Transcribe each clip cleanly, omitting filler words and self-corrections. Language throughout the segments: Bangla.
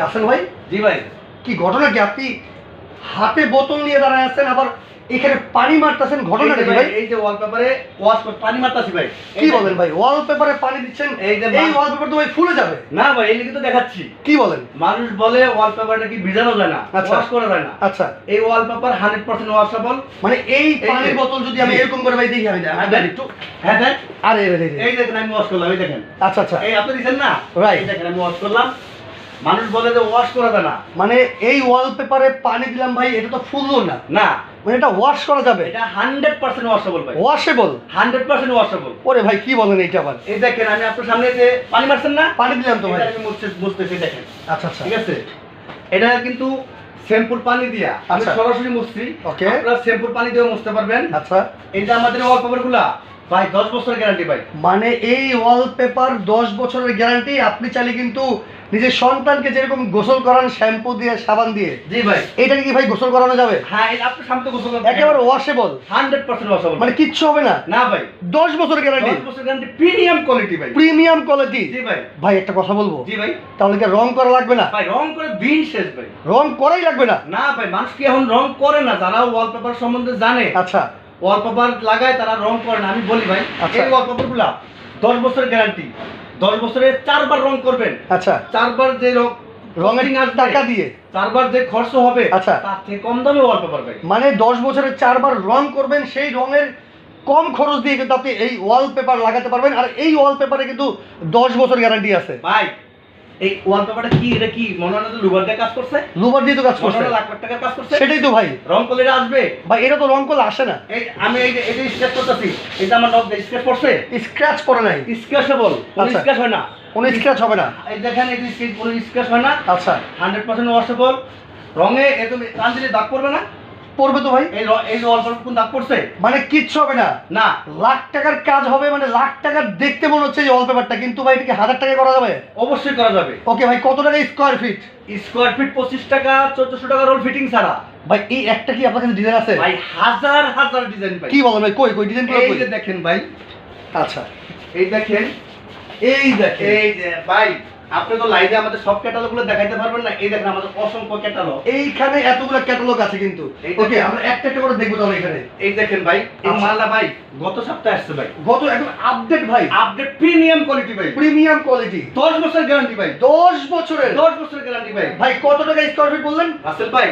আসেন ভাই। জি ভাই। কি ঘটনা কি? আপনি হাতে বোতল নিয়ে দাঁড়ায় আছেন, আবার এখানে পানি মারতেছেন, ঘটনা কি ভাই? এই যে ওয়ালপেপারে ওয়াশ করে পানি মারতাছি ভাই। কি বলেন ভাই? ওয়ালপেপারে পানি দিচ্ছেন? এই ওয়ালপেপার তো ভাই ফুলে যাবে। না ভাই, এই কিন্তু দেখাচ্ছি। কি বলেন? মানুষ বলে ওয়ালপেপারটা কি ভিজানো যায় না, ওয়াশ করা যায় না। আচ্ছা, এই ওয়ালপেপার 100% ওয়াশেবল। মানে এই পানির বোতল যদি আমি এরকম করে ভাই দেখি, আমি একটু হ্যাঁ দেন। আরে এই দেখেন আমি ওয়াশ করলাম, এই দেখেন। আচ্ছা আচ্ছা, এই আপনি দিছেন না, রাইট। এই দেখেন আমি ওয়াশ করলাম। মানুষ বলে যে ওয়াশ করা যায় না, মানে এই ওয়ালপেপারে পানি দিলাম ভাই, এটা তো ফুললো না, না মানে এটা ওয়াশ করা যাবে। এটা 100% ওয়াশেবল ভাই, ওয়াশেবল, 100% ওয়াশেবল। ওরে ভাই কি বলেন এইটা আবার? এই দেখেন আমি আপনার সামনে যে পানি মারছেন না, পানি দিলাম তো ভাই। আমি মুছতেছি, দেখেন। আচ্ছা আচ্ছা, ঠিক আছে, এটা কিন্তু শ্যাম্পুর পানি দিয়া আমি আচ্ছা। সরাসরি মুছছি। ওকে, আপনারা শ্যাম্পুর পানি দিয়ে মুছতে পারবেন। আচ্ছা। এই যে আমাদের ওয়ালপেপার গুলা ভাই 10 বছরের গ্যারান্টি ভাই। মানে এই ওয়ালপেপার 10 বছরের গ্যারান্টি। আপনি চাইলে কিন্তু নিজের সন্তানকে যেরকম গোসল করান শ্যাম্পু দিয়ে, সাবান দিয়ে, জি ভাই, এটাকে কি ভাই গোসল করানো যাবে? হ্যাঁ এটা আপনার সামনে গোসল করতে একেবারে ওয়াশেবল, 100% ওয়াশেবল, মানে কিচ্ছু হবে না? না ভাই, 10 বছরের গ্যারান্টি, 10 বছরের গ্যারান্টি, প্রিমিয়াম কোয়ালিটি ভাই, প্রিমিয়াম কোয়ালিটি। জি ভাই। ভাই একটা কথা বলবো, জি ভাই। তাহলে কি রং করা লাগবে না? ভাই রং করে দিন শেষ ভাই, রং করাই লাগবে না? না ভাই, মানুষ কি এখন রং করে না? যারা ওয়ালপেপার সম্বন্ধে জানে, আচ্ছা, ওয়ালপেপার লাগায়, তারা রং করে না। আমি বলি ভাই, আচ্ছা। এই ওয়ালপেপার গুলা 10 বছরের গ্যারান্টি, 10 বছরে 4 বার রং করবেন। আচ্ছা, 4 বার যে রঙের টাকা দিয়ে 4 বার যে খরচ হবে, আচ্ছা, তার থেকে কম দামে ওয়ালপেপার ভাই। মানে 10 বছরে 4 বার রং করবেন, সেই রঙের কম খরচ দিয়ে কিন্তু আপনি এই ওয়ালপেপার লাগাতে পারবেন। আর এই ওয়ালপেপারে কিন্তু 10 বছর গ্যারান্টি আছে ভাই এই ওয়ালপেপারটা কি, এটা কি মনে হয় না যে লুবার দিয়ে কাজ করছে? লুবার দিয়ে তো কাজ করছে, লাখ লাখ টাকার কাজ করছে। সেটাই তো ভাই। রং করলে এটা আসবে ভাই? এটা তো রং করলে আসে না। এই আমি এই যে স্কেচ করতেছি, এটা আমার নখ দিয়ে স্কেচ করছে, স্ক্র্যাচ পড়ে নাই, স্কেচেবল, কোনো আচ্ছা। স্কেচ হয় না, কোনো স্ক্র্যাচ হবে না। এই দেখেন এই যে স্কেচ, কোনো স্কেচ হয় না, আচ্ছা, 100% ওয়াশেবল। রঙে একদম টান দিলে দাগ পড়বে না। পড়বে তো ভাই। এই ওয়ালপেপার কোন দাগ পড়ছে? মানে কিচ্ছু হবে না, না। লাখ টাকার কাজ হবে, মানে লাখ টাকার দেখতে মনে হচ্ছে এই ওয়ালপেপারটা, কিন্তু ভাই এটাকে 1000 টাকায় করা যাবে? অবশ্যই করা যাবে। ওকে ভাই, কত টাকা স্কোয়ার ফিট? স্কোয়ার ফিট 25 টাকা, 1400 টাকা রোল ফিটিং ছাড়া। ভাই এই একটা কি আপনার কাছে ডিজাইন আছে? ভাই হাজার হাজার ডিজাইন ভাই। কি বলেন ভাই? কই কই ডিজাইন গুলো এই কই? যে দেখেন ভাই, আচ্ছা, এই দেখেন, এই দেখেন, এই যে ভাই, আপনি তো লাইভে আমাদের সব ক্যাটালগ গুলো দেখাইতে পারবেন না। এই দেখেন আমাদের অসংখ্য ক্যাটালগ, এইখানে এতগুলো ক্যাটালগ আছে কিন্তু। এই ওকে, দেখেন। আমরা একটা একটা করে দেখবো তাহলে এখানে। এই দেখেন ভাই, এই আচ্ছা। মালটা ভাই গত সপ্তাহে আসছে ভাই, গত একদম আপডেট ভাই, আপডেট প্রিমিয়াম কোয়ালিটি ভাই, প্রিমিয়াম কোয়ালিটি, 10 বছর গ্যারান্টি ভাই, 10 বছরের। 10 বছর গ্যারান্টি ভাই। ভাই কত টাকা স্কোয়ার ফিট বললেন? রাসেল ভাই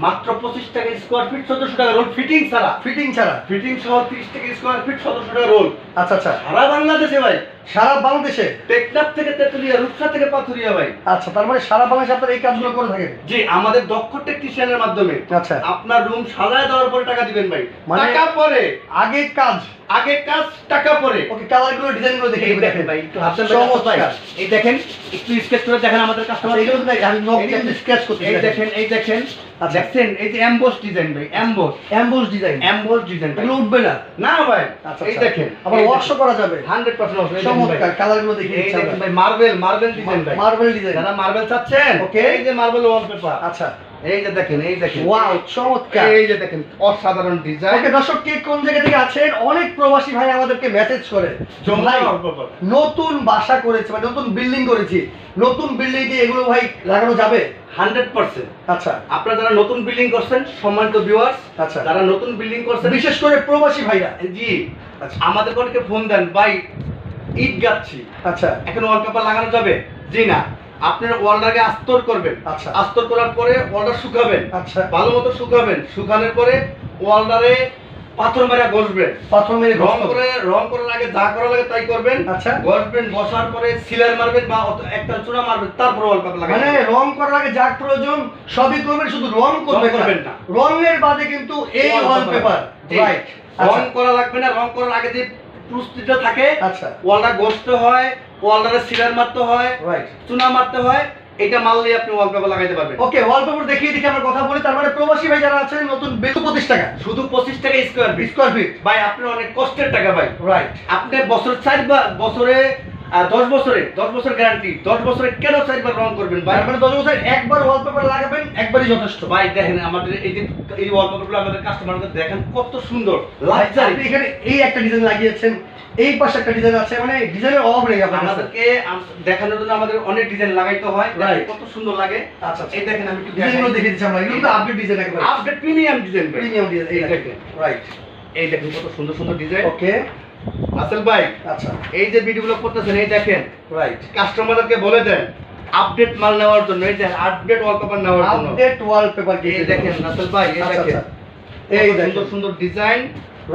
মাত্র 25 টাকা স্কোয়ার ফিট, 1400 টাকা রোল ফিটিং ছাড়া, ফিটিং ছাড়া? ফিটিং সহ 30 টাকা স্কোয়ার ফিট, 1700 টাকা রোল। আচ্ছা আচ্ছা, সারা বাংলাদেশে ভাই, সারা বাংলাদেশে? টেকনাফ থেকে তেতুলিয়া, রূপসা থেকে পাথুরিয়া ভাই। আচ্ছা, তার মানে সারা বাংলাদেশে আপনারা এই কাজগুলো করে থাকেন? জি, আমাদের দক্ষ টেকনিশিয়ানের মাধ্যমে। আচ্ছা, আপনার রুম সাজায় দেওয়ার পরে টাকা দিবেন ভাই, মানে টাকা পরে, আগে কাজ, আগে কাজ, টাকা পরে। ওকে, কালার গুলো, ডিজাইন গুলো দেখে এই দেখেন ভাই, একটু হাতের চমৎকার। ভাই, এই দেখেন, একটু স্কেচ করে দেখেন আমাদের কাস্টমার। এইগুলো তো আমি নক দিয়ে স্কেচ করতে। এই দেখেন, এই দেখেন, আচ্ছা। দেখছেন এই যে এমবোস ডিজাইন ভাই, emboss, emboss design, emboss design ভাই। এগুলো উঠবে না? না ভাই, আচ্ছা, এই দেখেন, আবার ওয়াশও করা যাবে? 100% ওয়াশ। চমৎকার, কালার গুলো দেখে এই দেখেন ভাই, মার্বেল ডিজাইন ভাই, মার্বেল ডিজাইন। যারা মার্বেল চাচ্ছেন, ওকে, এই যে মার্বেল ওয়ালপেপার। আচ্ছা, এই যে দেখেন, এই দেখেন, ওয়াও, চমৎকার। এই যে দেখেন, অসাধারণ ডিজাইন। ওকে দর্শক, কে কোন জায়গা থেকে আছেন? অনেক প্রবাসী ভাই আমাদেরকে মেসেজ করে, ভাই নতুন বাসা করেছে, মানে নতুন বিল্ডিং করেছি, নতুন বিল্ডিং এ এগুলো ভাই লাগানো যাবে? 100%। আচ্ছা, আপনারা যারা নতুন বিল্ডিং করছেন, সম্মানিত ভিউয়ার্স, আচ্ছা, যারা নতুন বিল্ডিং করছেন, বিশেষ করে প্রবাসী ভাইরা, জি, আচ্ছা, আমাদের অনেকে ফোন দেন, ভাই ইট গাচ্ছি, আচ্ছা, এখন ওয়ালপেপার লাগানো যাবে? জি না, আপনার ওয়ালটাকে আস্তর করবেন, আচ্ছা, আস্তর করার পরে ওয়ালটা শুকাবেন, আচ্ছা, ভালো মতো শুকাবেন, শুকানোর পরে ওয়ালটারে পাথর মেরে ঘষবেন, পাথর মেরে রং করার আগে যা করা লাগে তাই করবেন। আচ্ছা, ঘষবেন, ঘষার পরে সিলার মারবেন বা একটা চূড়া মারবেন, তারপর ওয়ালপেপার লাগাবেন। মানে রং করার আগে যা প্রয়োজন সবই করবেন, শুধু রং করবেন না। রঙের বাদে কিন্তু এই ওয়ালপেপার, রাইট? রং করা লাগবে না, রং করার আগে যে প্রস্তুতিটা থাকে, আচ্ছা, ওয়ালটা ঘষতে হয়, ওয়ালটারে সিলার মারতে হয়, রাইট, চুনা মারতে হয়, এটা মারলে আপনি ওয়ালপেপার লাগাইতে পারবেন। ওকে, ওয়ালপেপার দেখিয়ে দেখে আমরা কথা বলি। তার মানে প্রবাসী ভাই যারা আছেন, নতুন 25 টাকা শুধু 25 টাকা স্কোয়ার ফিট। স্কোয়ার ফিট ভাই আপনার অনেক কষ্টের টাকা ভাই, রাইট? আপনি বছরে আর 10 বছর গ্যারান্টি, 10 বছরে কেন 4বার রং করবেন ভাই? তার মানে 10 বছর একবার ওয়ালপেপার লাগাবেন, একবারই যথেষ্ট। ভাই দেখেন আমাদের এই যে এই ওয়ালপেপারগুলো আমাদের কাস্টমারদের দেখেন কত সুন্দর ভাই, লাক্সারি। আপনি এখানে এই একটা ডিজাইন লাগিয়েছেন, এই পাশে একটা ডিজাইন আছে, মানে ডিজাইনের অভাব নেই আপনার কাছে। আমাদেরকে দেখানোর জন্য আমাদের অনেক ডিজাইন লাগাইতে হয়, Right. কত সুন্দর লাগে। আচ্ছা আচ্ছা, এই দেখেন আমি একটু ডিজাইনগুলো দেখে দিচ্ছি আমরা, এগুলো তো আপডেট ডিজাইন একেবারে, আপডেট প্রিমিয়াম ডিজাইন ভাই। Premium design. এই এই দেখেন, দেখেন। রাইট, এই দেখেন কত সুন্দর সুন্দর ডিজাইন। ওকে, আসল ভাই আচ্ছা, এই যে ভিডিওগুলো করতেছেন এই দেখেন রাইট, কাস্টমারদেরকে বলে দেন আপডেট মাল নেওয়ার জন্য, এই দেখেন আপডেট ওয়ালপেপার নেওয়ার জন্য। আপডেট ওয়ালপেপার কি এই দেখেন আসল ভাই এই আচ্ছা দেখেন আচ্ছা, এই কত দেখেন, সুন্দর সুন্দর design,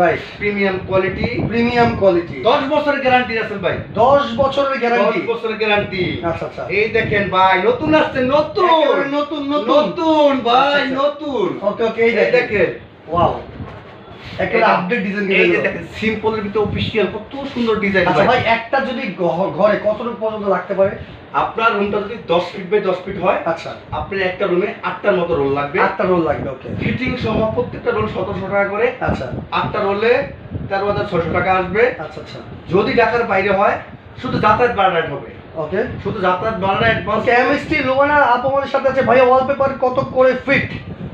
right, premium quality, premium quality, 10 বছরের গ্যারান্টি আসল ভাই, 10 বছরের গ্যারান্টি। 10 বছরের গ্যারান্টি। আচ্ছা আচ্ছা, এই দেখেন ভাই নতুন আসছে, নতুন একেবারে নতুন নতুন, নতুন ভাই আচ্ছা, আচ্ছা। নতুন। ওকে ওকে, এই এই দেখেন, দেখেন ওয়াও, একেবারে এই আপডেট ডিজাইন। এই যে দেখেন সিম্পলের ভিতরে অফিশিয়াল কত সুন্দর ডিজাইন আচ্ছা ভাই। ভাই, একটা যদি ঘরে কতটুকু পর্যন্ত রাখতে পারে? আপনার রুমটা যদি 10 ফিট বাই 10 ফিট হয়, আচ্ছা, আপনার একটা রুমে 8টার মতো রোল লাগবে। 8টা রোল লাগবে, ওকে, ফিটিং সহ প্রত্যেকটা রোল 1700 টাকা করে। আচ্ছা 8টা রোলে 13,600 টাকা আসবে। আচ্ছা আচ্ছা, যদি ঢাকার বাইরে হয় শুধু যাতায়াত ভাড়া হবে, ওকে। শুধু যাতায়াত ভাড়া অ্যাডভান্স কেমিস্ট্রি লোয়ানা আপমানের সাথে আছে ভাইয়া, ওয়ালপেপার কত করে ফিট?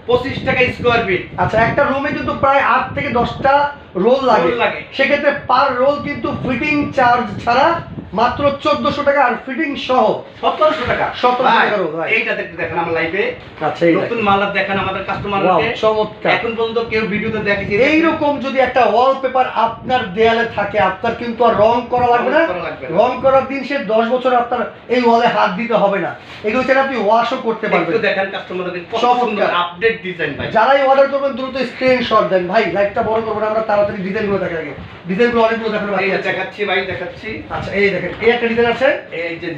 25 টাকা স্কয়ার ফিট। আচ্ছা, একটা রুমে কিন্তু প্রায় 8 থেকে 10টা রোল লাগে, রোল লাগে। সেক্ষেত্রে পার রোল কিন্তু ফিটিং চার্জ ছাড়া মাত্র 1400 টাকা, আর ফিটিং সহ 1700 টাকা। 1700 ভাই, টাকা রোল, ভাই। এইটা দেখতে দেখেন আমার লাইভে আচ্ছা, এই নতুন মাল দেখেন আমাদের ওয়াও, কাস্টমারকে। চমৎকার। এখন পর্যন্ত কেউ ভিডিওতে দেখেছে এইরকম যদি একটা ওয়ালপেপার আপনার দেয়ালে থাকে, আপনার কিন্তু আর রং করা লাগবে না। রং করা লাগবে না। রং করার দিন সে 10 বছর আপনার এই ওয়ালে হাত দিতে হবে না, এগুলো ছাড়া আপনি ওয়াশও করতে একটু পারবেন। দেখেন কাস্টমারদের কত চমৎকার। সুন্দর আপডেট ডিজাইন ভাই। যারাই অর্ডার করবেন দ্রুত স্ক্রিনশট দেন ভাই, লাইভটা বড় করবো না, আমরা তাড়াতাড়ি ডিজাইনগুলো দেখা আগে, ডিজাইনগুলো অনেকগুলো দেখানো বাকি এই যে আছে। দেখাচ্ছি ভাই দেখাচ্ছি। আচ্ছা, এই দেখেন, এই একটা ডিজাইন আছে, এই যে